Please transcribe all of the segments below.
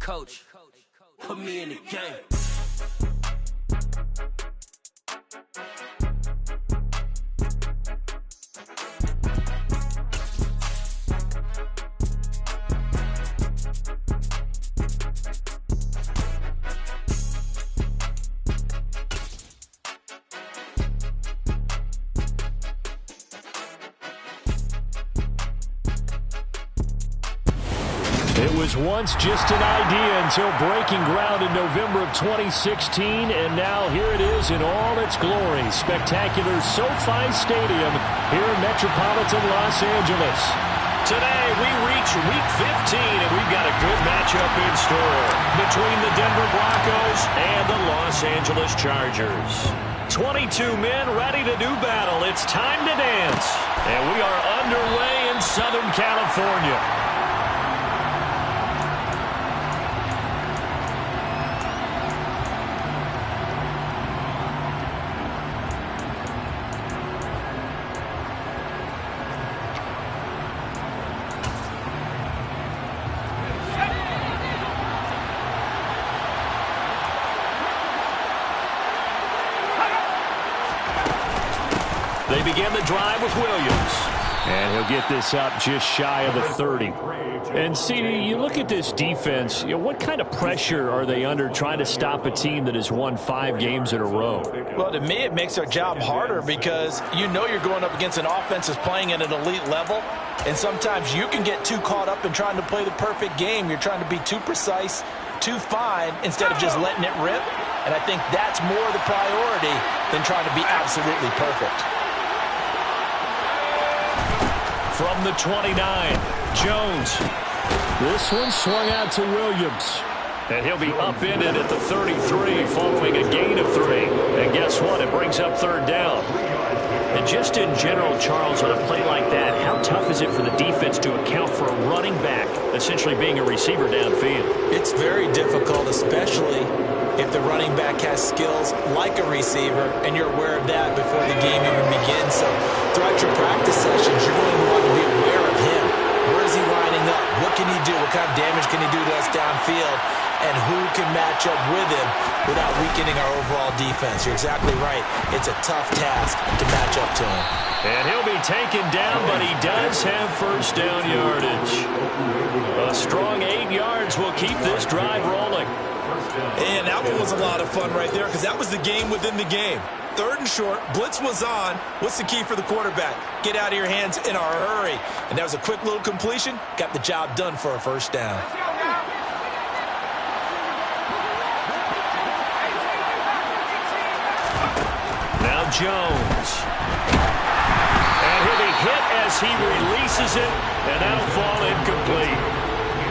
coach, put me in the game. It was once just an idea until breaking ground in November of 2016, and now here it is in all its glory. Spectacular SoFi Stadium here in metropolitan Los Angeles. Today we reach Week 15, and we've got a good matchup in store between the Denver Broncos and the Los Angeles Chargers. 22 men ready to do battle. It's time to dance, and we are underway in Southern California. They begin the drive with Williams. And he'll get this up just shy of the 30. And, CD, you look at this defense, what kind of pressure are they under trying to stop a team that has won 5 games in a row? Well, to me, it makes their job harder because you know you're going up against an offense that's playing at an elite level. And sometimes you can get too caught up in trying to play the perfect game. You're trying to be too precise, too fine, instead of just letting it rip. And I think that's more the priority than trying to be absolutely perfect. From the 29, Jones. This one swung out to Williams. And he'll be upended at the 33 following a gain of 3. And guess what? It brings up third down. And just in general, Charles, on a play like that, how tough is it for the defense to account for a running back essentially being a receiver downfield? It's very difficult, especially if the running back has skills like a receiver, and you're aware of that before the game even begins. So throughout your practice sessions, you're going to want to be aware of him. Where is he lining up? What can he do? What kind of damage can he do to us downfield? And who can match up with him without weakening our overall defense? You're exactly right. It's a tough task to match up to him. And he'll be taken down, but he does have first down yardage. A strong 8 yards will keep this drive rolling. And that one was a lot of fun right there because that was the game within the game. 3rd and short, blitz was on. What's the key for the quarterback? Get out of your hands in a hurry. And that was a quick little completion. Got the job done for a first down. Now Jones. And he'll be hit as he releases it, and that'll fall incomplete.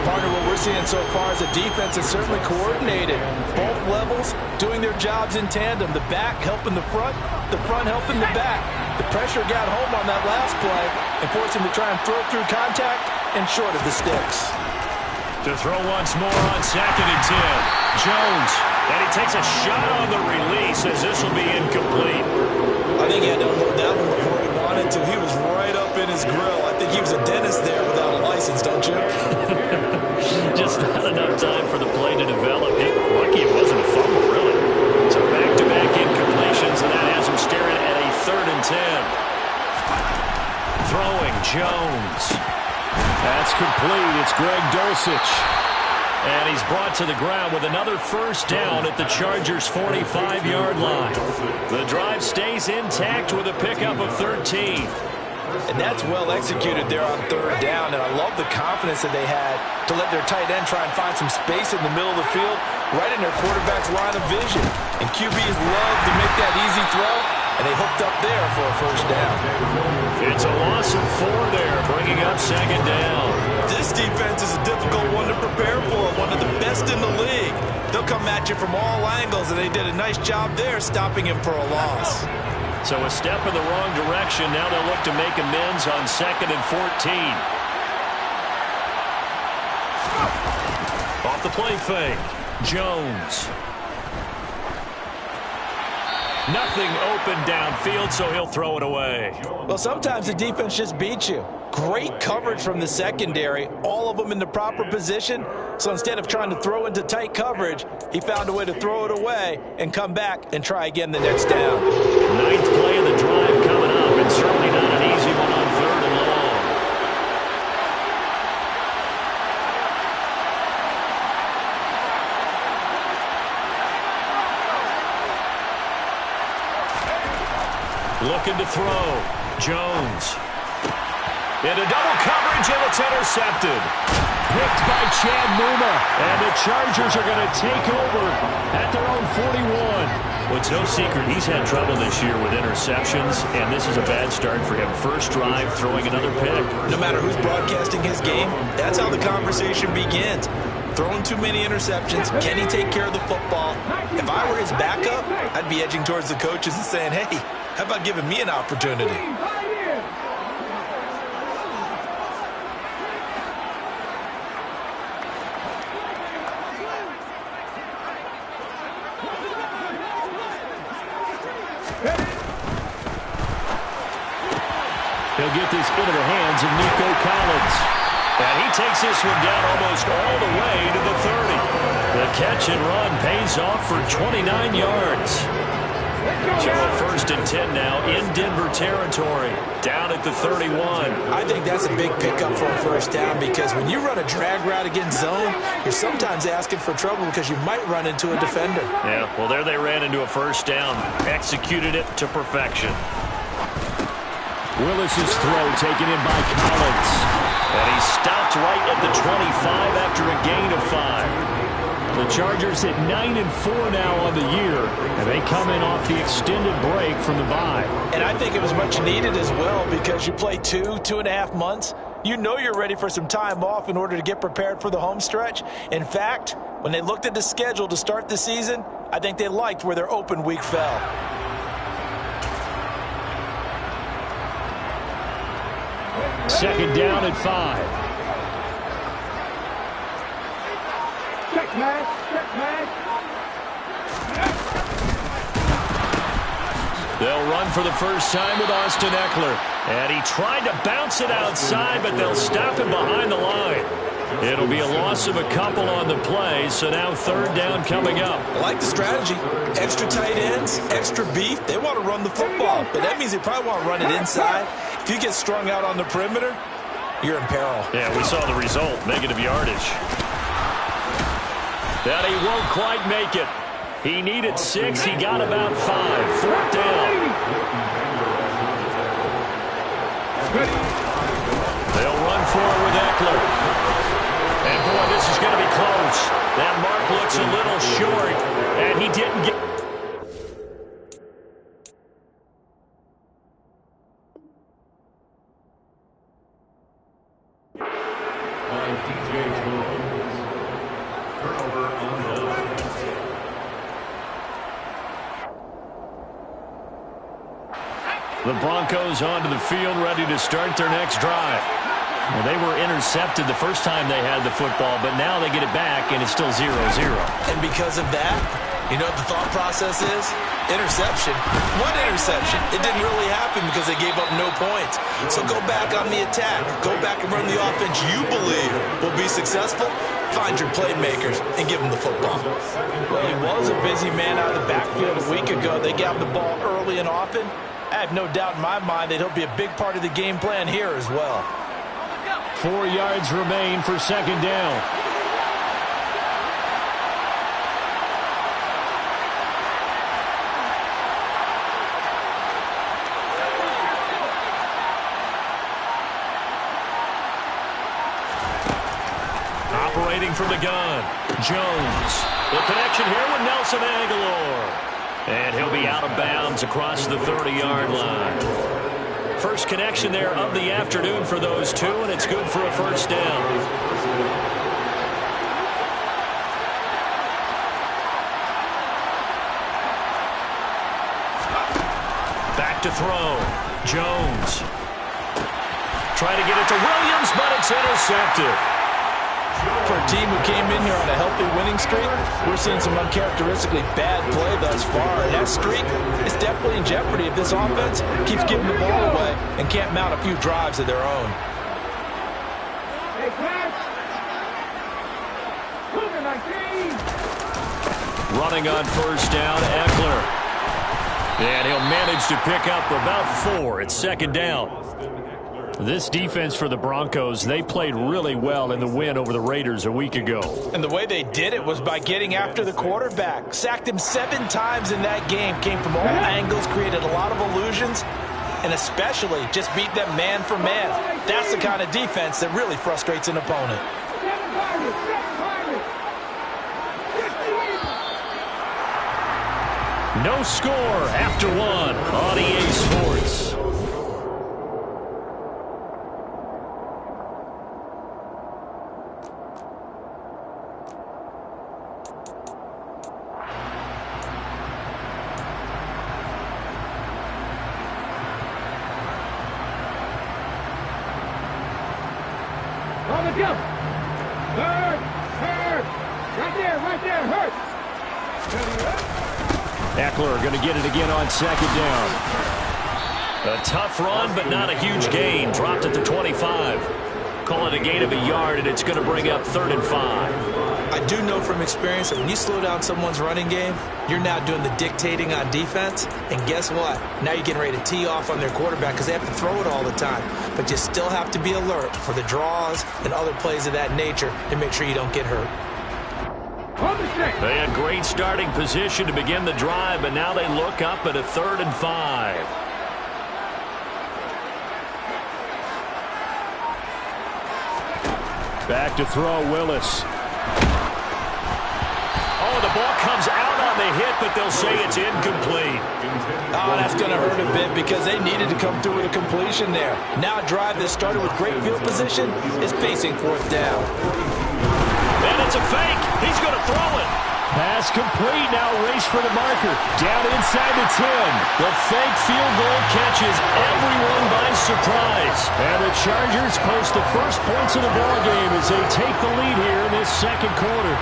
Partner, what we're seeing so far is the defense is certainly coordinated. Both levels doing their jobs in tandem. The back helping the front helping the back. The pressure got home on that last play and forced him to try and throw through contact and short of the sticks. To throw once more on 2nd and 10. Jones, and he takes a shot on the release as this will be incomplete. I think he had to unload that one before he wanted to. He was right up in his grill. I think he was a dentist there without a license, don't you? Just not enough time for the play to develop. Lucky it wasn't a fumble, really. So back-to-back incompletions, and that has him staring at a 3rd and 10. Throwing Jones. That's complete. It's Greg Dulcich. And he's brought to the ground with another first down at the Chargers' 45-yard line. The drive stays intact with a pickup of 13. And that's well executed there on 3rd down. And I love the confidence that they had to let their tight end try and find some space in the middle of the field, right in their quarterback's line of vision. And QBs love to make that easy throw, and they hooked up there for a first down. It's a loss of 4 there, bringing up 2nd down. This defense is a difficult one to prepare for, one of the best in the league. They'll come at you from all angles, and they did a nice job there stopping him for a loss. So a step in the wrong direction. Now they'll look to make amends on 2nd and 14. Off the play fake. Jones. Nothing open downfield, so he'll throw it away. Well, sometimes the defense just beats you. Great coverage from the secondary, all of them in the proper position. So instead of trying to throw into tight coverage, he found a way to throw it away and come back and try again the next down. Ninth play of the drive coming up, and certainly not an easy one on 3rd and long. Looking to throw. Jones. Into double coverage, and it's intercepted. Picked by Chad Muma, and the Chargers are going to take over at their own 41. Well, it's no secret he's had trouble this year with interceptions, and this is a bad start for him. First drive, throwing another pick. No matter who's broadcasting his game, that's how the conversation begins. Throwing too many interceptions, can he take care of the football? If I were his backup, I'd be edging towards the coaches and saying, hey, how about giving me an opportunity? He'll get this into the hands of Nico Collins. And he takes this one down almost all the way to the 30. The catch and run pays off for 29 yards. So a 1st and 10 now in Denver territory, down at the 31. I think that's a big pickup for a first down because when you run a drag route against zone, you're sometimes asking for trouble because you might run into a defender. Yeah, well, there they ran into a first down, executed it to perfection. Willis's throw taken in by Collins. And he stopped right at the 25 after a gain of 5. The Chargers at 9-4 now on the year, and they come in off the extended break from the bye. And I think it was much needed as well because you play 2.5 months. You know you're ready for some time off in order to get prepared for the home stretch. In fact, when they looked at the schedule to start the season, I think they liked where their open week fell. Second down at 5. They'll run for the first time with Austin Eckler. And he tried to bounce it outside, but they'll stop him behind the line. It'll be a loss of a couple on the play, so now 3rd down coming up. I like the strategy. Extra tight ends, extra beef. They want to run the football, but that means they probably want to run it inside. If you get strung out on the perimeter, you're in peril. Yeah, we saw the result, negative yardage. That he won't quite make it. He needed 6. He got about 5. 4th down. They'll run for it with Eckler. And, boy, this is going to be close. That mark looks a little short, and he didn't get... The Broncos onto the field, ready to start their next drive. Well, they were intercepted the first time they had the football, but now they get it back, and it's still 0-0. And because of that, you know what the thought process is? Interception. What interception? It didn't really happen because they gave up no points. So go back on the attack. Go back and run the offense you believe will be successful. Find your playmakers and give them the football. Well, he was a busy man out of the backfield a week ago. They got the ball early and often. I have no doubt in my mind that he'll be a big part of the game plan here as well. 4 yards remain for 2nd down. Operating from the gun, Jones. The connection here with Nelson Agholor. And he'll be out of bounds across the 30-yard line. First connection there of the afternoon for those two, and it's good for a first down. Back to throw. Jones. Trying to get it to Williams, but it's intercepted. For a team who came in here on a healthy winning streak, we're seeing some uncharacteristically bad play thus far. And that streak is definitely in jeopardy if this offense keeps giving the ball away and can't mount a few drives of their own. Running on first down, Eckler. And he'll manage to pick up about 4. It's second down. This defense for the Broncos, they played really well in the win over the Raiders a week ago. And the way they did it was by getting after the quarterback. Sacked him 7 times in that game. Came from all angles, created a lot of illusions, and especially just beat them man for man. That's the kind of defense that really frustrates an opponent. No score after 1 on EA Sports. Eckler going to get it again on second down. A tough run, but not a huge gain. Dropped at the 25. Call it a gain of a yard, and it's going to bring up 3rd and 5. I do know from experience that when you slow down someone's running game, you're now doing the dictating on defense. And guess what? Now you're getting ready to tee off on their quarterback because they have to throw it all the time. But you still have to be alert for the draws and other plays of that nature to make sure you don't get hurt. They had great starting position to begin the drive, but now they look up at a 3rd and 5. Back to throw, Willis. Oh, the ball comes out on the hit, but they'll say it's incomplete. Oh, that's going to hurt a bit because they needed to come through with a completion there. Now a drive that started with great field position is facing 4th down. And it's a fake. He's going to throw it. Pass complete. Now race for the marker. Down inside the 10. The fake field goal catches everyone by surprise. And the Chargers post the first points of the ball game as they take the lead here in this second quarter.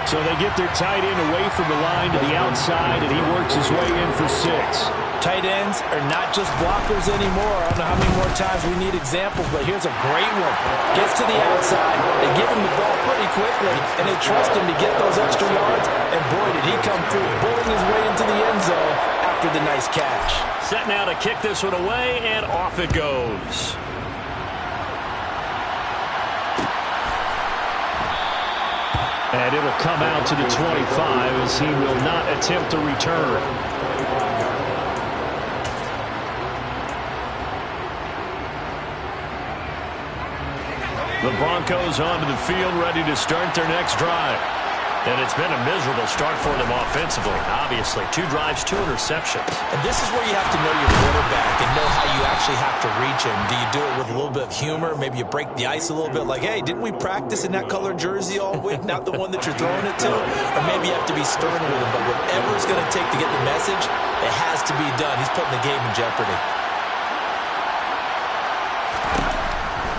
So they get their tight end away from the line to the outside, and he works his way in for 6. Tight ends are not just blockers anymore. I don't know how many more times we need examples, but here's a great one. Gets to the outside, they give him the ball pretty quickly, and they trust him to get those extra yards, and boy, did he come through, bulling his way into the end zone after the nice catch. Set now to kick this one away, and off it goes. And it'll come out to the 25 as he will not attempt to return. The Broncos onto the field, ready to start their next drive. And it's been a miserable start for them offensively. Obviously, 2 drives, 2 interceptions. And this is where you have to know your quarterback and know how you actually have to reach him. Do you do it with a little bit of humor? Maybe you break the ice a little bit like, hey, didn't we practice in that colored jersey all week? Not the one that you're throwing it to? Or maybe you have to be stern with him. But whatever it's going to take to get the message, it has to be done. He's putting the game in jeopardy.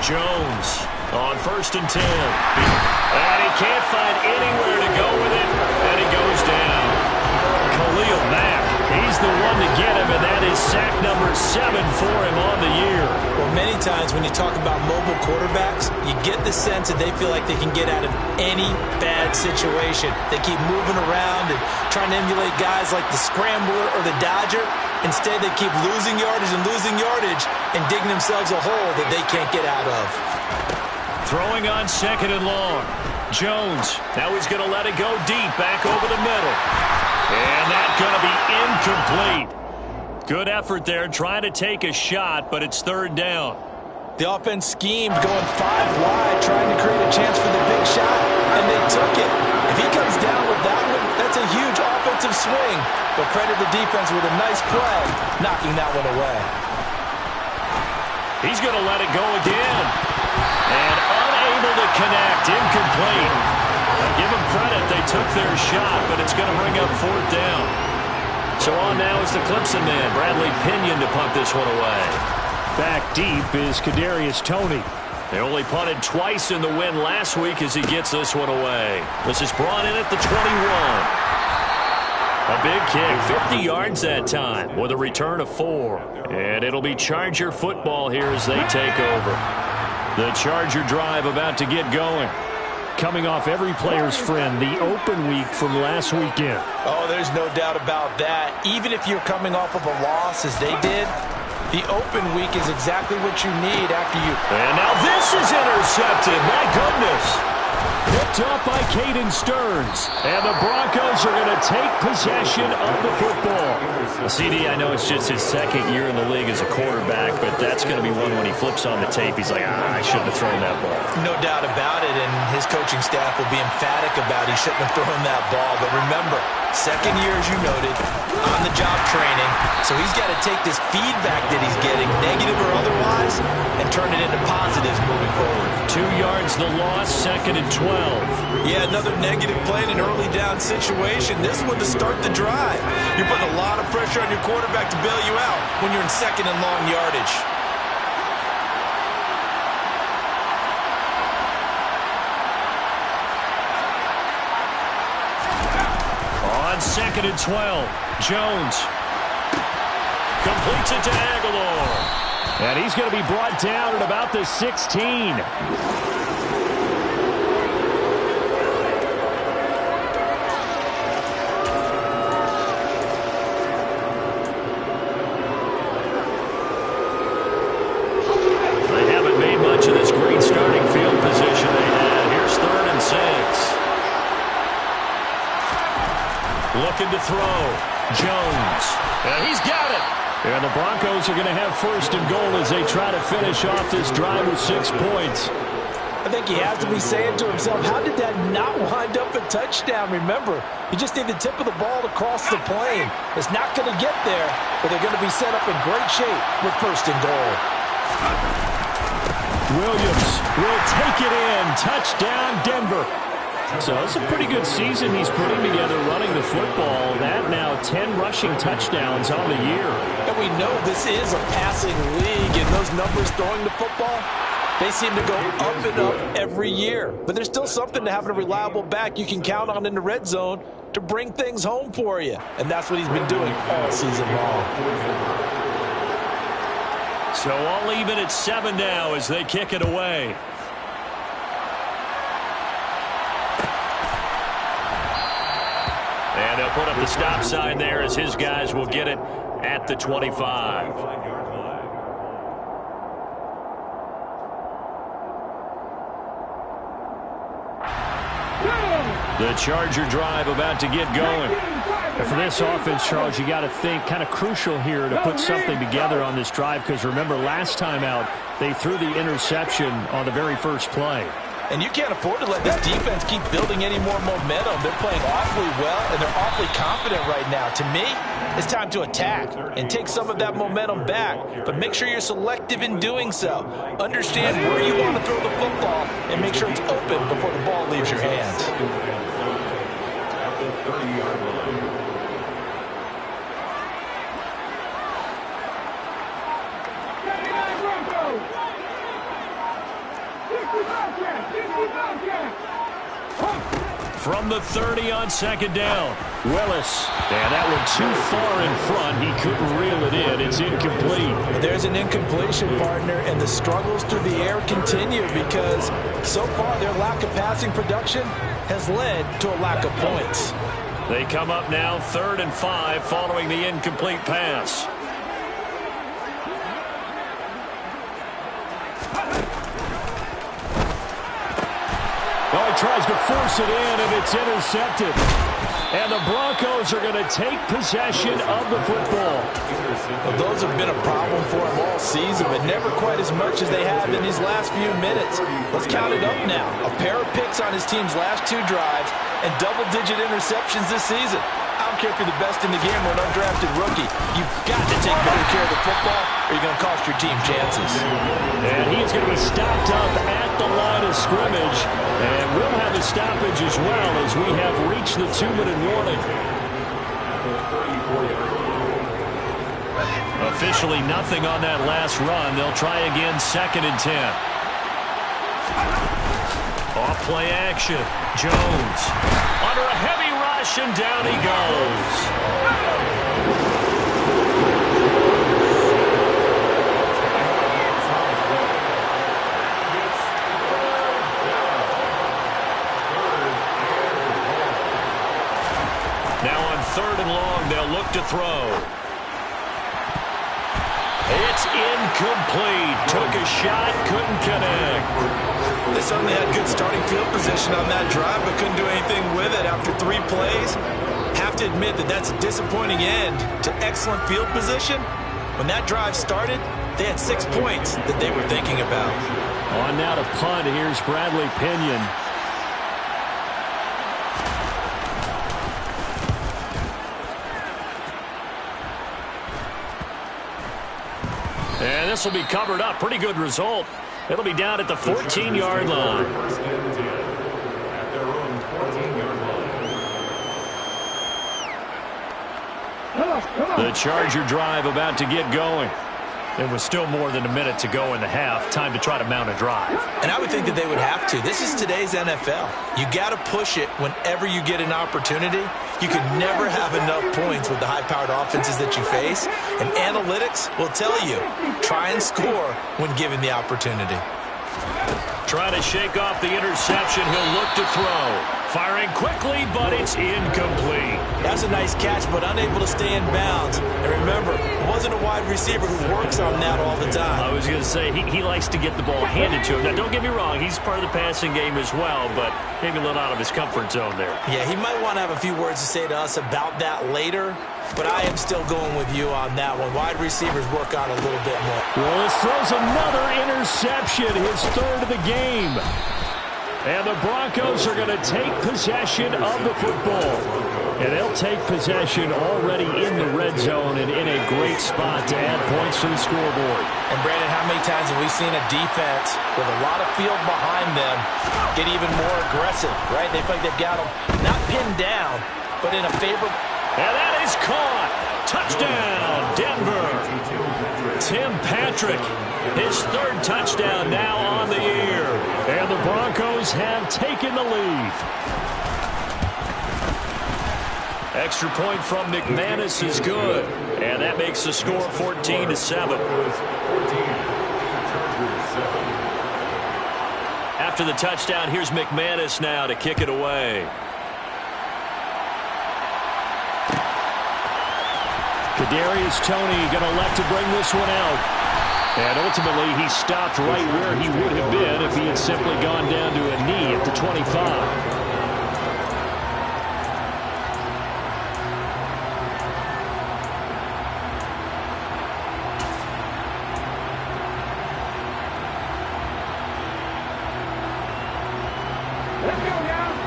Jones on 1st and 10. And he can't find anywhere to go with it, and he goes down. Khalil Mack, he's the one to get him, and that is sack number 7 for him on the year. Well, many times when you talk about mobile quarterbacks, you get the sense that they feel like they can get out of any bad situation. They keep moving around and trying to emulate guys like the Scrambler or the Dodger. Instead, they keep losing yardage and digging themselves a hole that they can't get out of. Throwing on 2nd and long. Jones, now he's going to let it go deep, back over the middle. And that's going to be incomplete. Good effort there, trying to take a shot, but it's 3rd down. The offense schemed, going 5 wide, trying to create a chance for the big shot, and they took it. If he comes down with that one, that's a huge offensive swing. But credit the defense with a nice play, knocking that one away. He's going to let it go again. And unable to connect, incomplete. Give them credit, they took their shot, but it's going to bring up 4th down. So on now is the Clemson man, Bradley Pinion, to punt this one away. Back deep is Kadarius Toney. They only punted twice in the win last week as he gets this one away. This is brought in at the 21. A big kick, 50 yards that time, with a return of 4. And it'll be Charger football here as they take over. The Charger drive about to get going. Coming off every player's friend, the open week from last weekend. Oh, there's no doubt about that. Even if you're coming off of a loss as they did, the open week is exactly what you need after you. And now this is intercepted. My goodness. Picked up by Caden Stearns. And the Broncos are going to take possession of the football. CD, I know it's just his second year in the league as a quarterback, but that's going to be one when he flips on the tape. He's like, I shouldn't have thrown that ball. No doubt about it, and his coaching staff will be emphatic about he shouldn't have thrown that ball. But remember, second year, as you noted, on-the-job training. So he's got to take this feedback that he's getting, negative or otherwise, and turn it into positives moving forward. 2 yards the loss, 2nd and 12. Yeah, another negative play in an early down situation. This one to start the drive. You're putting a lot of pressure on your quarterback to bail you out when you're in 2nd and long yardage. On 2nd and 12, Jones completes it to Aguilar. And he's going to be brought down at about the 16. They haven't made much of this great starting field position they had. Here's 3rd and 6. Looking to throw. Jones. And he's got it. And the Broncos are going to have 1st and goal as they try to finish off this drive with 6 points. I think he has to be saying to himself, how did that not wind up a touchdown? Remember, you just need the tip of the ball to cross the plane. It's not going to get there, but they're going to be set up in great shape with 1st and goal. Williams will take it in. Touchdown, Denver. So it's a pretty good season he's putting together running the football. That now 10 rushing touchdowns on the year. And we know this is a passing league, and those numbers throwing the football, they seem to go up and up every year. But there's still something to having a reliable back you can count on in the red zone to bring things home for you. And that's what he's been doing all season long. So all even at 7 now as they kick it away. And they'll put up the stop sign there as his guys will get it at the 25. The Charger drive about to get going. And for this offense, Charles, you got to think kind of crucial here to put something together on this drive, because remember last time out they threw the interception on the very first play. And you can't afford to let this defense keep building any more momentum. They're playing awfully well, and they're awfully confident right now. To me, it's time to attack and take some of that momentum back. But make sure you're selective in doing so. Understand where you want to throw the football and make sure it's open before the ball leaves your hands. From the 30 on 2nd down, Willis. And that one too far in front. He couldn't reel it in. It's incomplete. There's an incompletion, partner, and the struggles through the air continue because so far their lack of passing production has led to a lack of points. They come up now 3rd and 5 following the incomplete pass. Well, he tries to force it in, and it's intercepted. And the Broncos are going to take possession of the football. Well, those have been a problem for him all season, but never quite as much as they have in these last few minutes. Let's count it up now. A pair of picks on his team's last 2 drives and double-digit interceptions this season. I don't care if you're the best in the game or an undrafted rookie. You've got to take better care of the football or you're going to cost your team chances. And he is going to be stopped up at the line of scrimmage. And we'll have a stoppage as well as we have reached the 2-minute warning. Officially nothing on that last run. They'll try again 2nd and 10. Off play action. Jones under a heavy rush, and down he goes. He'll look to throw. It's incomplete. Took a shot, couldn't connect. They certainly had good starting field position on that drive, but couldn't do anything with it after 3 plays. Have to admit that that's a disappointing end to excellent field position. When that drive started, they had 6 points that they were thinking about. On now to punt. Here's Bradley Pinion. And this will be covered up. Pretty good result. It'll be down at the 14-yard line. The Charger drive about to get going. There was still more than a minute to go in the half. Time to try to mount a drive. And I would think that they would have to. This is today's NFL. You got to push it whenever you get an opportunity. You could never have enough points with the high-powered offenses that you face. And analytics will tell you, try and score when given the opportunity. Trying to shake off the interception. He'll look to throw. Firing quickly, but it's incomplete. That's a nice catch, but unable to stay in bounds. And remember, it wasn't a wide receiver who works on that all the time. I was going to say, he likes to get the ball handed to him. Now, don't get me wrong, he's part of the passing game as well, but maybe a little out of his comfort zone there. Yeah, he might want to have a few words to say to us about that later, but I am still going with you on that one. Wide receivers work on a little bit more. Willis throws another interception, his third of the game. And the Broncos are going to take possession of the football. And they'll take possession already in the red zone and in a great spot to add points to the scoreboard. And, Brandon, how many times have we seen a defense with a lot of field behind them get even more aggressive, right? They feel like they've got them not pinned down, but in a favorable... And that is caught. Touchdown, Denver. Tim Patrick, his third touchdown now on the year. And the Broncos have taken the lead. Extra point from McManus is good. And that makes the score 14-7. After the touchdown, here's McManus now to kick it away. Kadarius Toney going to elect to bring this one out. And ultimately, he stopped right where he would have been if he had simply gone down to a knee at the 25.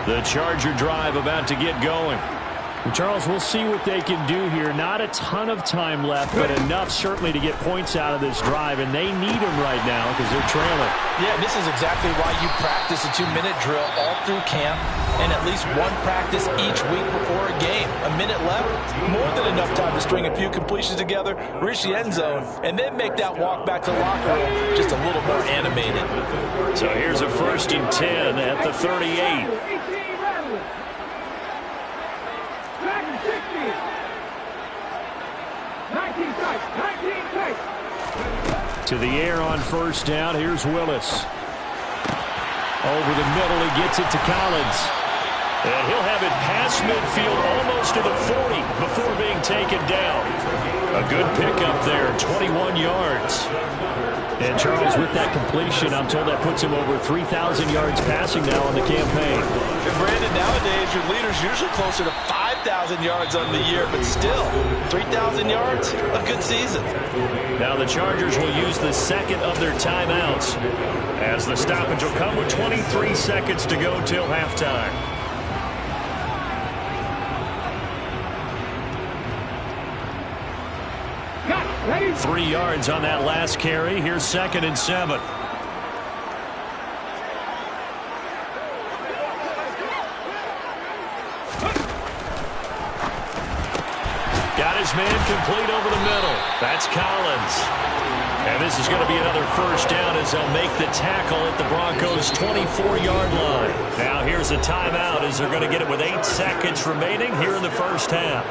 The Charger drive about to get going. Well, Charles, we'll see what they can do here. Not a ton of time left, but enough certainly to get points out of this drive, and they need them right now because they're trailing. Yeah, this is exactly why you practice a 2-minute drill all through camp and at least one practice each week before a game. A minute left, more than enough time to string a few completions together, reach the end zone, and then make that walk back to the locker room just a little more animated. So here's a 1st and 10 at the 38. To the air on 1st down. Here's Willis. Over the middle, he gets it to Collins. And he'll have it past midfield almost to the 40 before being taken down. A good pickup there, 21 yards. And Charles, with that completion, I'm told that puts him over 3,000 yards passing now on the campaign. And Brandon, nowadays your leader's usually closer to 5,000 yards on the year, but still, 3,000 yards, a good season. Now the Chargers will use the second of their timeouts as the stoppage will come with 23 seconds to go till halftime. Ready? 3 yards on that last carry. Here's 2nd and 7. Got his man complete over the middle. That's Collins. And this is going to be another 1st down as they'll make the tackle at the Broncos' 24-yard line. Now here's a timeout as they're going to get it with 8 seconds remaining here in the 1st half.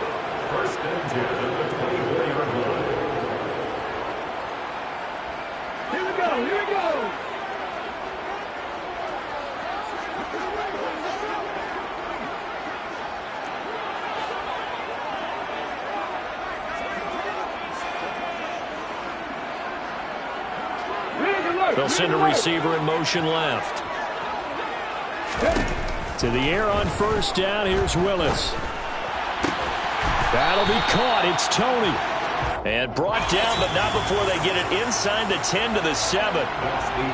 Here we go. They'll send a receiver in motion left. To the air on first down. Here's Willis. That'll be caught. It's Tony. And brought down, but not before they get it inside the 10 to the 7.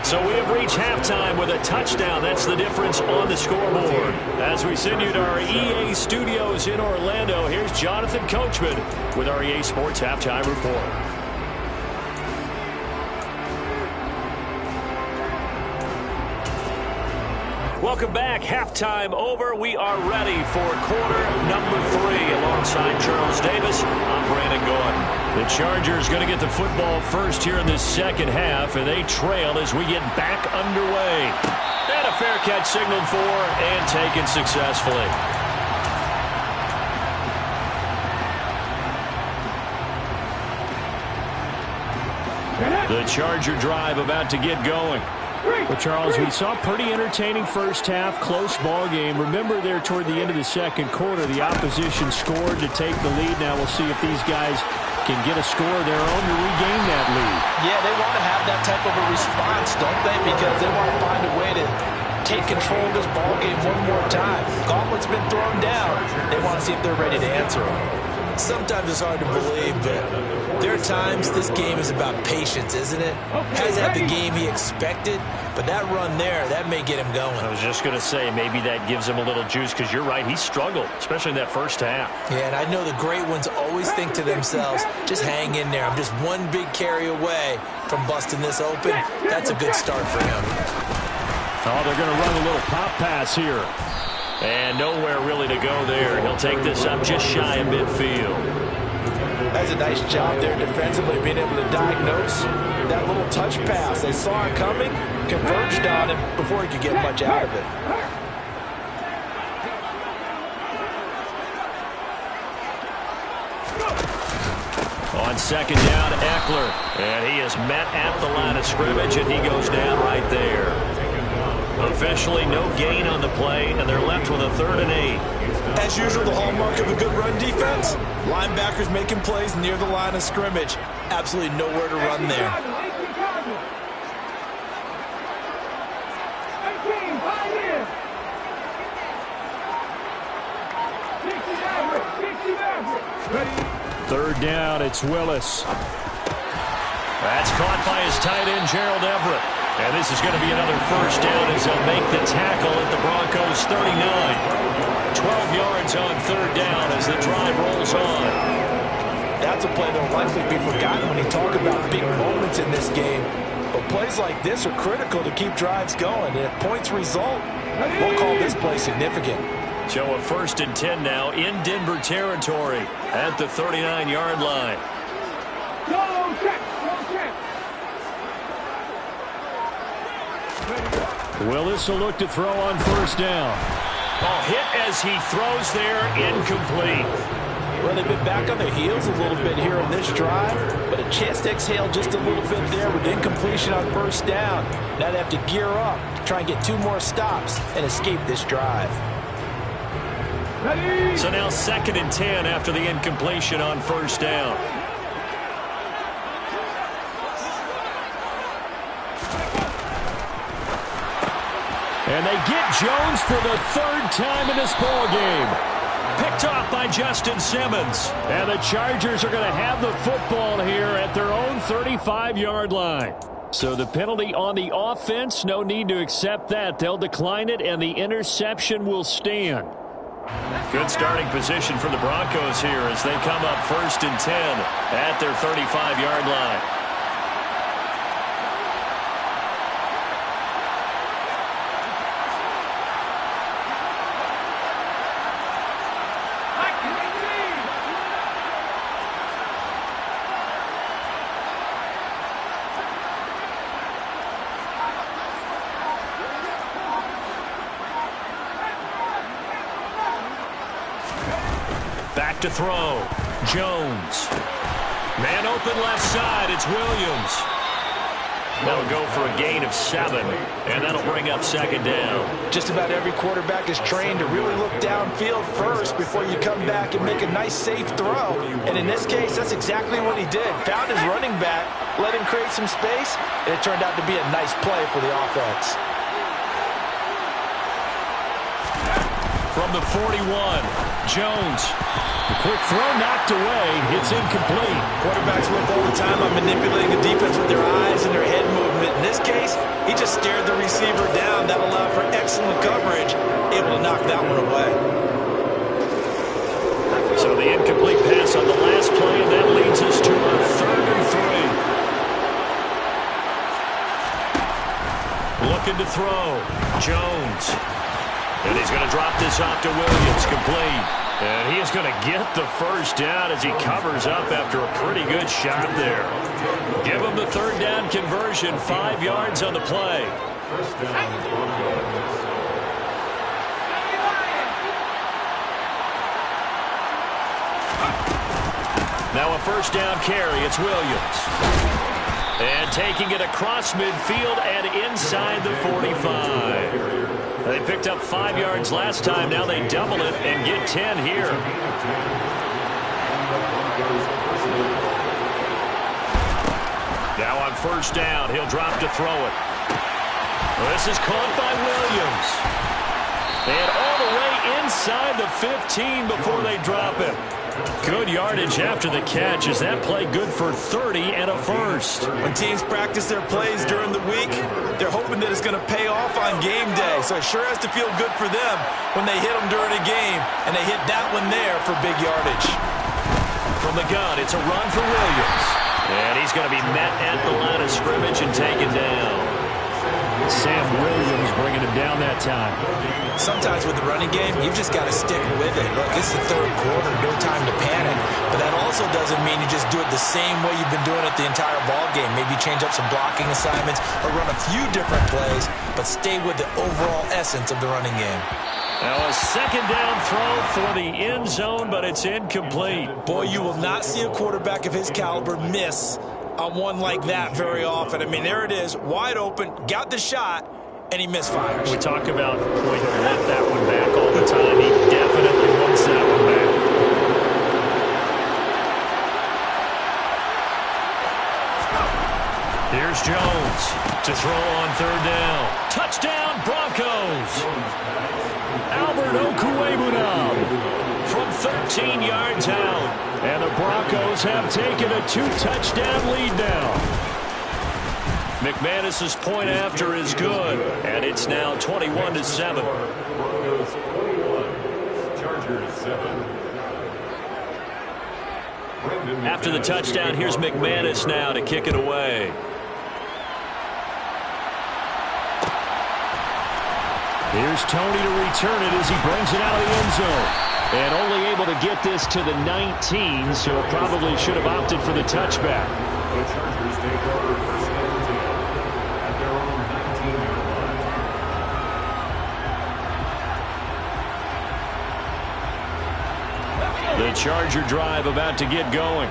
So we have reached halftime with a touchdown. That's the difference on the scoreboard. As we send you to our EA studios in Orlando, here's Jonathan Coachman with our EA Sports Halftime Report. Welcome back. Halftime over. We are ready for quarter number 3. Alongside Charles Davis, I'm Brandon Gordon. The Chargers going to get the football first here in this second half, and they trail as we get back underway. And a fair catch signaled for and taken successfully. The Charger drive about to get going. Well, Charles, we saw a pretty entertaining first half, close ball game. Remember there toward the end of the second quarter, the opposition scored to take the lead. Now we'll see if these guys can get a score of their own to regain that lead. Yeah, they want to have that type of a response, don't they? Because they want to find a way to take control of this ball game one more time. Gauntlet's been thrown down. They want to see if they're ready to answer it. Sometimes it's hard to believe, but there are times this game is about patience, isn't it? Hasn't had the game he expected, but that run there, that may get him going. I was just going to say, maybe that gives him a little juice, because you're right, he struggled, especially in that first half. Yeah, and I know the great ones always think to themselves, just hang in there. I'm just one big carry away from busting this open. That's a good start for him. Oh, they're going to run a little pop pass here. And nowhere really to go there. He'll take this up just shy of midfield. That's a nice job there defensively, being able to diagnose that little touch pass. They saw it coming, converged on him before he could get much out of it. On second down, Eckler. And he is met at the line of scrimmage, and he goes down right there. Officially, no gain on the play, and they're left with a 3rd and 8. As usual, the hallmark of a good run defense, linebackers making plays near the line of scrimmage. Absolutely nowhere to run there. Third down, it's Willis. That's caught by his tight end, Gerald Everett. And this is going to be another first down as they'll make the tackle at the Broncos' 39. 12 yards on 3rd down as the drive rolls on. That's a play that will likely be forgotten when you talk about big moments in this game. But plays like this are critical to keep drives going. And if points result, we'll call this play significant. So a 1st and 10 now in Denver territory at the 39-yard line. Willis will look to throw on first down. Oh, hit as he throws there, incomplete. Well, they've been back on their heels a little bit here in this drive, but a chance to exhale just a little bit there with incompletion on first down. Now they have to gear up to try and get 2 more stops and escape this drive. So now 2nd and 10 after the incompletion on first down. And they get Jones for the 3rd time in this ball game. Picked off by Justin Simmons. And the Chargers are going to have the football here at their own 35-yard line. So the penalty on the offense, no need to accept that. They'll decline it, and the interception will stand. Good starting position for the Broncos here as they come up 1st and 10 at their 35-yard line. Back to throw. Jones. Man open left side. It's Williams. That'll go for a gain of 7, and that'll bring up second down. Just about every quarterback is trained to really look downfield first before you come back and make a nice, safe throw. And in this case, that's exactly what he did. Found his running back, let him create some space, and it turned out to be a nice play for the offense. From the 41, Jones. The quick throw knocked away. It's incomplete. Quarterbacks work all the time on manipulating the defense with their eyes and their head movement. In this case, he just stared the receiver down. That allowed for excellent coverage, able to knock that one away. So the incomplete pass on the last play, and that leads us to a 3rd and 3. Looking to throw. Jones. And he's going to drop this off to Williams, complete. And he is going to get the first down as he covers up after a pretty good shot there. Give him the 3rd down conversion, 5 yards on the play. Now a 1st down carry, it's Williams. And taking it across midfield and inside the 45. They picked up 5 yards last time. Now they double it and get 10 here. Now on 1st down, he'll drop to throw it. This is caught by Williams. And all the way inside the 15 before they drop it. Good yardage after the catch as that play good for 30 and a first. When teams practice their plays during the week, they're hoping that it's going to pay off on game day. So it sure has to feel good for them when they hit them during a game, and they hit that one there for big yardage. From the gun, it's a run for Williams. And he's going to be met at the line of scrimmage and taken down. Sam Williams bringing him down that time. Sometimes with the running game, you've just got to stick with it. Look, it's the 3rd quarter, no time to panic. But that also doesn't mean you just do it the same way you've been doing it the entire ball game. Maybe change up some blocking assignments or run a few different plays, but stay with the overall essence of the running game. Now a 2nd down throw for the end zone, but it's incomplete. Boy, you will not see a quarterback of his caliber miss on one like that very often. I mean, there it is, wide open, got the shot, and he misfires. We talk about, boy, he'll want that one back all the time. He definitely wants that one back. Here's Jones to throw on 3rd down. Touchdown, Broncos. Albert Okwuegbunam from 13 yards out. And the Broncos have taken a 2-touchdown lead now. McManus's point after is good, and it's now 21-7. After the touchdown, here's McManus now to kick it away. Here's Tony to return it as he brings it out of the end zone. And only able to get this to the 19, so probably should have opted for the touchback. The Chargers take over first and 10 at their own 19-yard line. The Charger drive about to get going.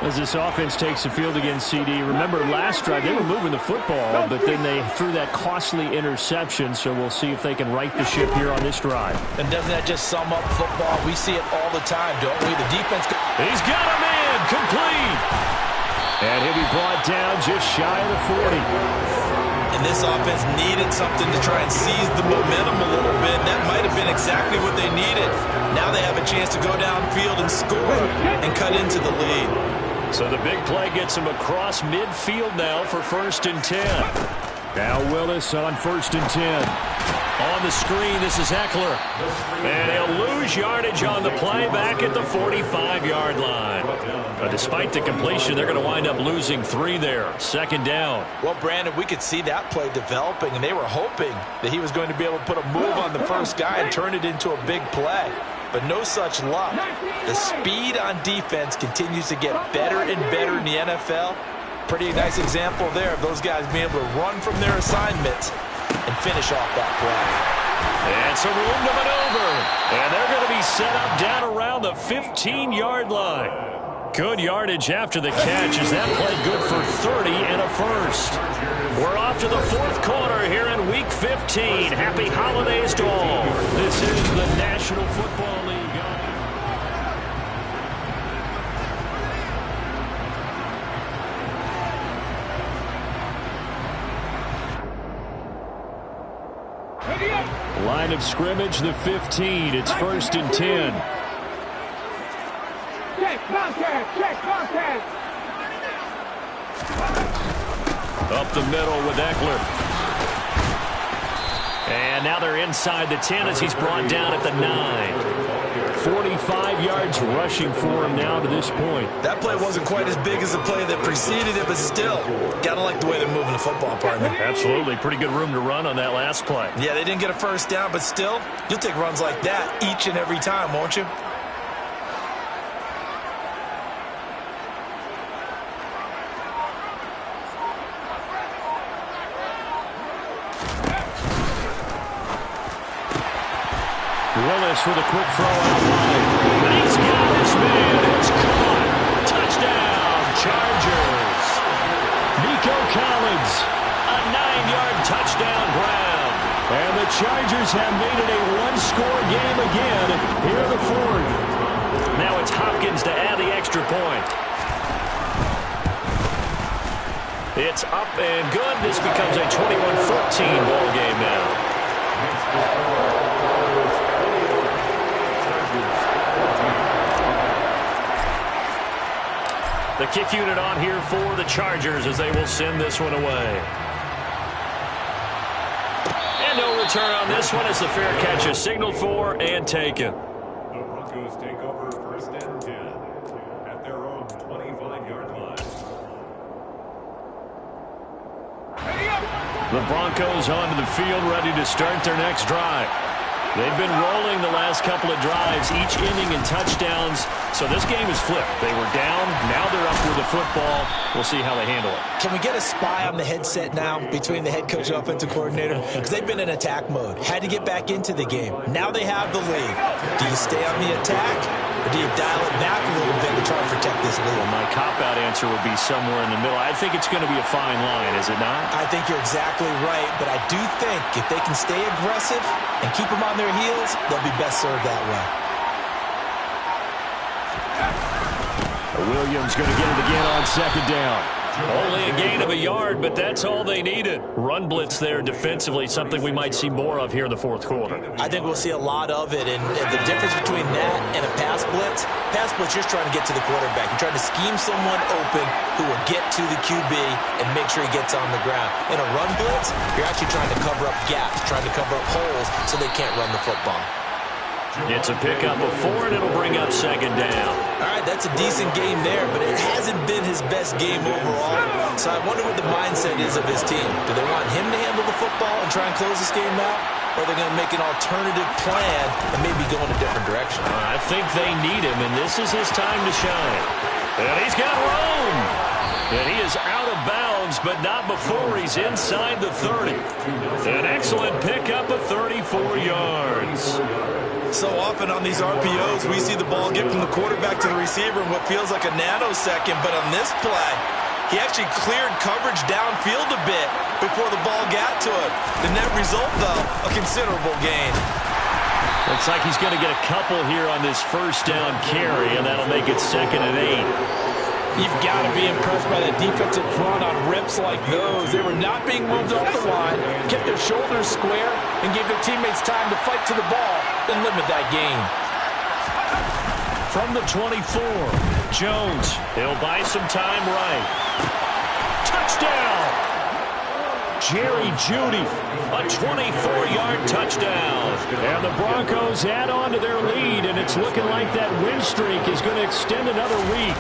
As this offense takes the field against CD, remember last drive they were moving the football, but then they threw that costly interception, so we'll see if they can right the ship here on this drive. And doesn't that just sum up football? We see it all the time, don't we? The defense... He's got him in, complete. And he'll be brought down just shy of the 40. And this offense needed something to try and seize the momentum a little bit, and that might have been exactly what they needed. Now they have a chance to go downfield and score and cut into the lead. So the big play gets him across midfield now for 1st and 10. Now Willis on 1st and 10. On the screen, this is Eckler. And he'll lose yardage on the play back at the 45-yard line. But despite the completion, they're going to wind up losing 3 there. 2nd down. Well, Brandon, we could see that play developing, and they were hoping that he was going to be able to put a move on the first guy and turn it into a big play. But no such luck. The speed on defense continues to get better and better in the NFL. Pretty nice example there of those guys being able to run from their assignments and finish off that play. And some room to maneuver. And they're going to be set up down around the 15-yard line. Good yardage after the catch as that play good for 30 and a first. We're off to the fourth quarter here in Week 15. Happy holidays to all. This is the National Football League. Line of scrimmage, the 15. It's 1st and 10. Check contact. Up the middle with Eckler. And now they're inside the 10 as he's brought down at the 9. 45 yards rushing for him now to this point. That play wasn't quite as big as the play that preceded it, but still, gotta like the way they're moving the football, partner. Absolutely. Pretty good room to run on that last play. Yeah, they didn't get a first down, but still, you'll take runs like that each and every time, won't you? Willis with a quick throw out wide. He's got his man. It's caught. Touchdown, Chargers. Nico Collins. A 9-yard touchdown grab. And the Chargers have made it a one-score game again here in the fourth. Now it's Hopkins to add the extra point. It's up and good. This becomes a 21-14 ball game now. The kick unit on here for the Chargers as they will send this one away. And no return on this one as the fair catch is signaled for and taken. The Broncos take over 1st and 10 at their own 25-yard line. The Broncos onto the field ready to start their next drive. They've been rolling the last couple of drives, each ending in touchdowns. So this game is flipped. They were down. Now they're up with the football. We'll see how they handle it. Can we get a spy on the headset now between the head coach and offensive coordinator? Because they've been in attack mode. Had to get back into the game. Now they have the lead. Do you stay on the attack, or do you dial it back a little bit to try to protect this lead? Well, my cop-out answer would be somewhere in the middle. I think it's going to be a fine line, is it not? I think you're exactly right, but I do think if they can stay aggressive and keep them on their heels, they'll be best served that way. Williams going to get it again on 2nd down. Only a gain of a yard, but that's all they needed. Run blitz there defensively, something we might see more of here in the fourth quarter. I think we'll see a lot of it, and the difference between that and a pass blitz, you're just trying to get to the quarterback. You're trying to scheme someone open who will get to the QB and make sure he gets on the ground. In a run blitz, you're actually trying to cover up gaps, trying to cover up holes so they can't run the football. It's a pickup of 4, and it'll bring up 2nd down. All right, that's a decent game there, but it hasn't been his best game overall. So I wonder what the mindset is of his team. Do they want him to handle the football and try and close this game out? Or are they going to make an alternative plan and maybe go in a different direction? I think they need him, and this is his time to shine. And he's got room. And he is out of bounds, but not before he's inside the 30. An excellent pickup of 34 yards. So often on these RPOs, we see the ball get from the quarterback to the receiver in what feels like a nanosecond. But on this play, he actually cleared coverage downfield a bit before the ball got to him. The net result, though, a considerable gain. Looks like he's going to get a couple here on this first down carry, and that'll make it 2nd and 8. You've got to be impressed by the defensive front on rips like those. They were not being moved off the line, kept their shoulders square, and gave their teammates time to fight to the ball and limit that gain. From the 24, Jones. He'll buy some time right. Touchdown! Jerry Jeudy, a 24-yard touchdown. And the Broncos add on to their lead, and it's looking like that win streak is going to extend another week.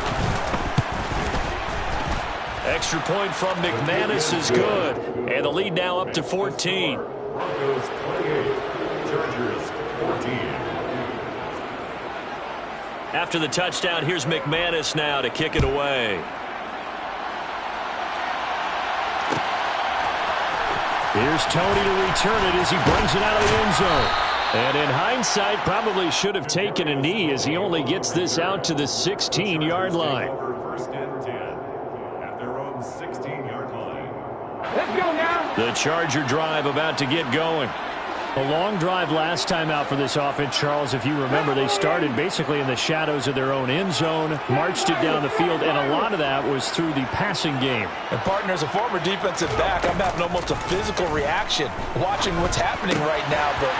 Extra point from McManus is good. And the lead now up to 14. Broncos 28, Chargers 14. After the touchdown, here's McManus now to kick it away. Here's Tony to return it as he brings it out of the end zone. And in hindsight, probably should have taken a knee as he only gets this out to the 16-yard line. Over 1st and 10 at their own 16-yard line. Let's go now. The Charger drive about to get going. A long drive last time out for this offense, Charles. If you remember, they started basically in the shadows of their own end zone, marched it down the field, and a lot of that was through the passing game. And, partner, as a former defensive back, I'm having almost a physical reaction watching what's happening right now. But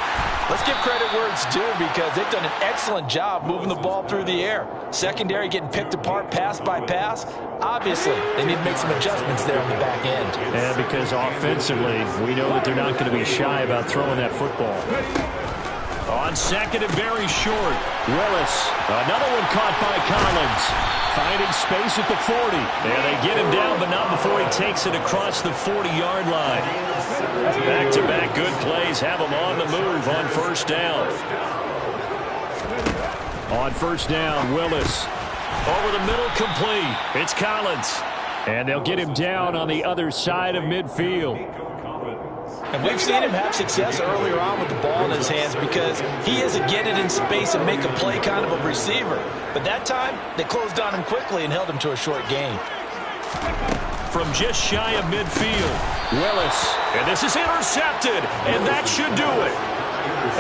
let's give credit where it's due because they've done an excellent job moving the ball through the air. Secondary getting picked apart pass by pass. Obviously, they need to make some adjustments there on the back end. Yeah, because offensively, we know that they're not going to be shy about throwing that football. On second and very short, Willis. Another one caught by Collins. Finding space at the 40. And they get him down, but not before he takes it across the 40-yard line. Back-to-back good plays have him on the move on first down. On first down, Willis. Over the middle, complete. It's Collins. And they'll get him down on the other side of midfield. And we've seen him have success earlier on with the ball in his hands because he is a get it in space and make a play kind of a receiver. But that time, they closed on him quickly and held him to a short gain. From just shy of midfield, Willis. And this is intercepted, and that should do it.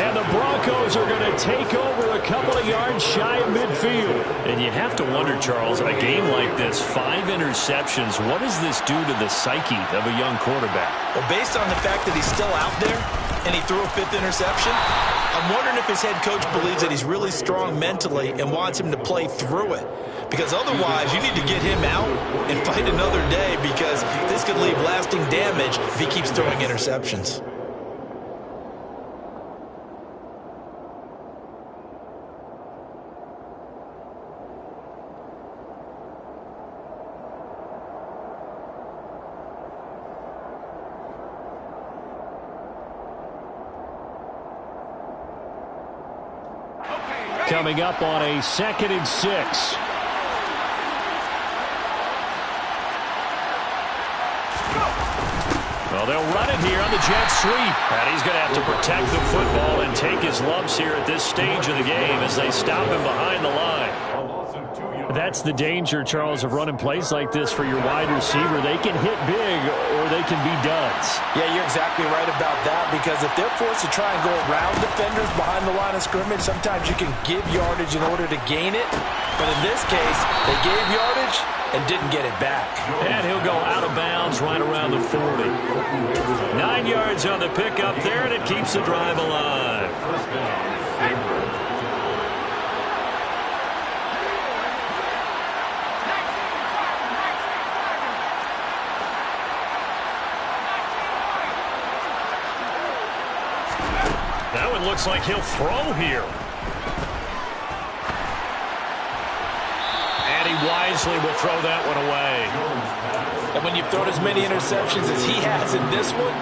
And the Broncos are going to take over a couple of yards shy of midfield. And you have to wonder, Charles, a game like this, 5 interceptions, what does this do to the psyche of a young quarterback? Well, based on the fact that he's still out there and he threw a 5th interception, I'm wondering if his head coach believes that he's really strong mentally and wants him to play through it. Because otherwise, you need to get him out and fight another day because this could leave lasting damage if he keeps throwing interceptions. Coming up on a 2nd and 6. Well, they'll run it here on the jet sweep. And he's going to have to protect the football and take his lumps here at this stage of the game as they stop him behind the line. That's the danger, Charles, of running plays like this for your wide receiver. They can hit big or they can be duds. Yeah, you're exactly right about that because if they're forced to try and go around defenders behind the line of scrimmage, sometimes you can give yardage in order to gain it. But in this case, they gave yardage and didn't get it back. And he'll go out of bounds right around the 40. 9 yards on the pickup there, and it keeps the drive alive. That one looks like he'll throw here. And he wisely will throw that one away. And when you've thrown as many interceptions as he has in this one,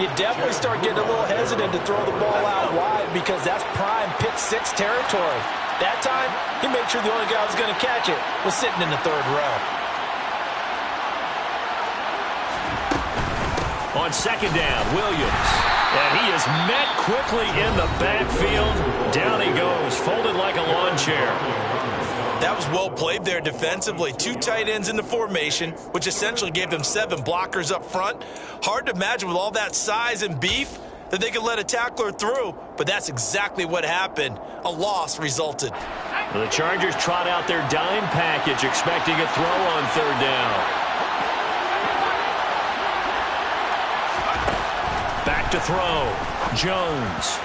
you definitely start getting a little hesitant to throw the ball out wide because that's prime pick 6 territory. That time, he made sure the only guy who was going to catch it was sitting in the 3rd row. On 2nd down, Williams. And he is met quickly in the backfield. Down he goes, folded like a lawn chair. That was well played there defensively. 2 tight ends in the formation, which essentially gave them 7 blockers up front. Hard to imagine with all that size and beef that they could let a tackler through, but that's exactly what happened. A loss resulted. The Chargers trot out their dime package, expecting a throw on 3rd down. Back to throw. Jones.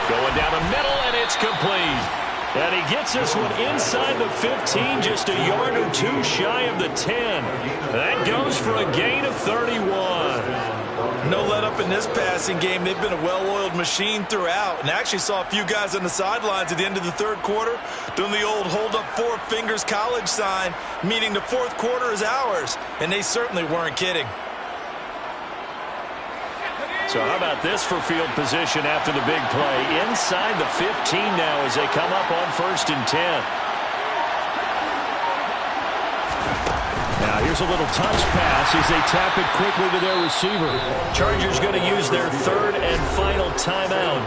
Going down the middle, and it's complete. And he gets this one inside the 15, just a yard or 2 shy of the 10. That goes for a gain of 31. No let up in this passing game. They've been a well-oiled machine throughout. And I actually saw a few guys on the sidelines at the end of the 3rd quarter doing the old hold up 4 fingers college sign, meaning the 4th quarter is ours. And they certainly weren't kidding. So how about this for field position after the big play? Inside the 15 now as they come up on 1st and 10. Now here's a little touch pass as they tap it quickly to their receiver. Chargers going to use their 3rd and final timeout.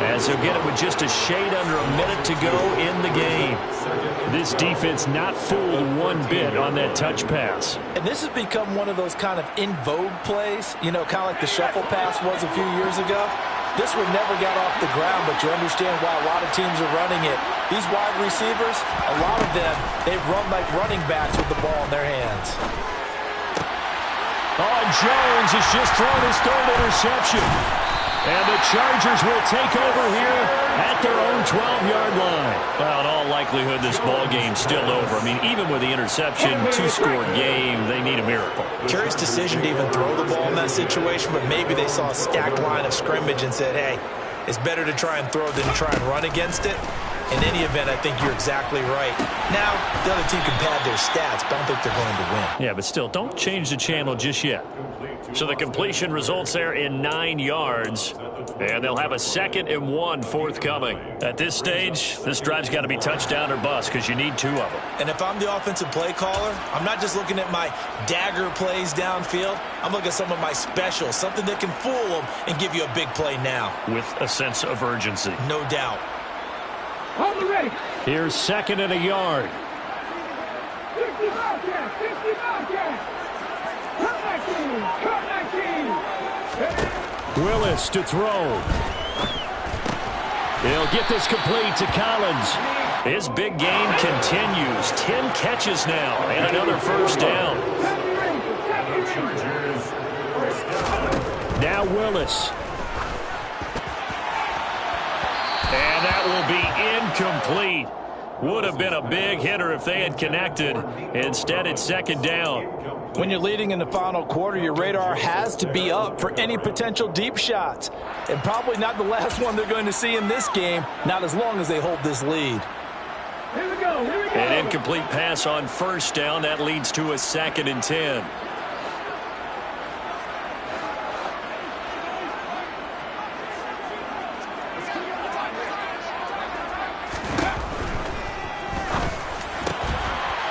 as he'll get it with just a shade under a minute to go in the game. This defense not fooled one bit on that touch pass. And this has become one of those kind of in vogue plays, you know, kind of like the shuffle pass was a few years ago. This one never got off the ground, but you understand why a lot of teams are running it. These wide receivers, a lot of them, they run like running backs with the ball in their hands. Oh, and Jones has just thrown his third interception. And the Chargers will take over here at their own 12-yard line. Well, in all likelihood, this ball game's still over. I mean, even with the interception, two-score game, they need a miracle. Curious decision to even throw the ball in that situation, but maybe they saw a stacked line of scrimmage and said, hey, it's better to try and throw than to try and run against it. In any event, I think you're exactly right. Now, the other team can pad their stats, but I don't think they're going to win. Yeah, but still, don't change the channel just yet. So the completion results there in 9 yards, and they'll have a 2nd and 1 forthcoming. At this stage, this drive's got to be touchdown or bust because you need 2 of them. And if I'm the offensive play caller, I'm not just looking at my dagger plays downfield. I'm looking at some of my specials, something that can fool them and give you a big play now. With a sense of urgency. No doubt. Here's 2nd and a yard. 60 Bobcats, 60 Bobcats. Cut 19. Willis to throw. He'll get this complete to Collins. His big game continues. 10 catches now and another first down. Now Willis. And that will be incomplete. Would have been a big hitter if they had connected. Instead, it's 2nd down. When you're leading in the final quarter, your radar has to be up for any potential deep shots. And probably not the last one they're going to see in this game, not as long as they hold this lead. Here we go. An incomplete pass on first down. That leads to a 2nd and 10.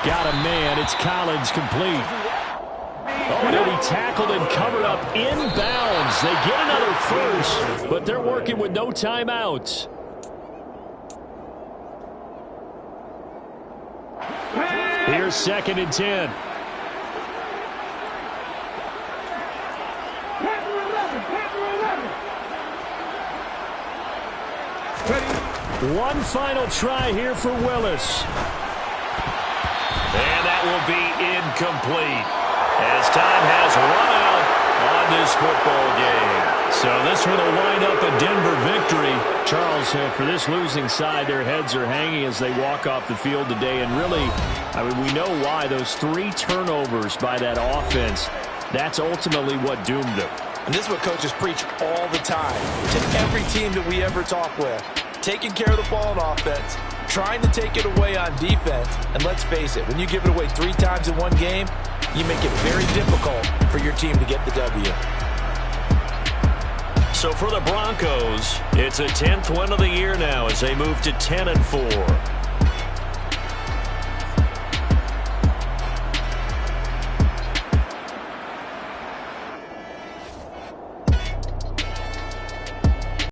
Got a man. It's Collins complete. Oh, and he'll be tackled and covered up inbounds. They get another first, but they're working with no timeouts. Here's 2nd and 10. One final try here for Willis. And that will be incomplete as time has run out on this football game. So this one will wind up a Denver victory. Charles, for this losing side, their heads are hanging as they walk off the field today. And really, I mean, we know why. Those 3 turnovers by that offense, that's ultimately what doomed them. And this is what coaches preach all the time to every team that we ever talk with. Taking care of the ball on offense, trying to take it away on defense. And let's face it, when you give it away 3 times in one game, you make it very difficult for your team to get the W. So for the Broncos, it's a 10th win of the year now as they move to 10-4.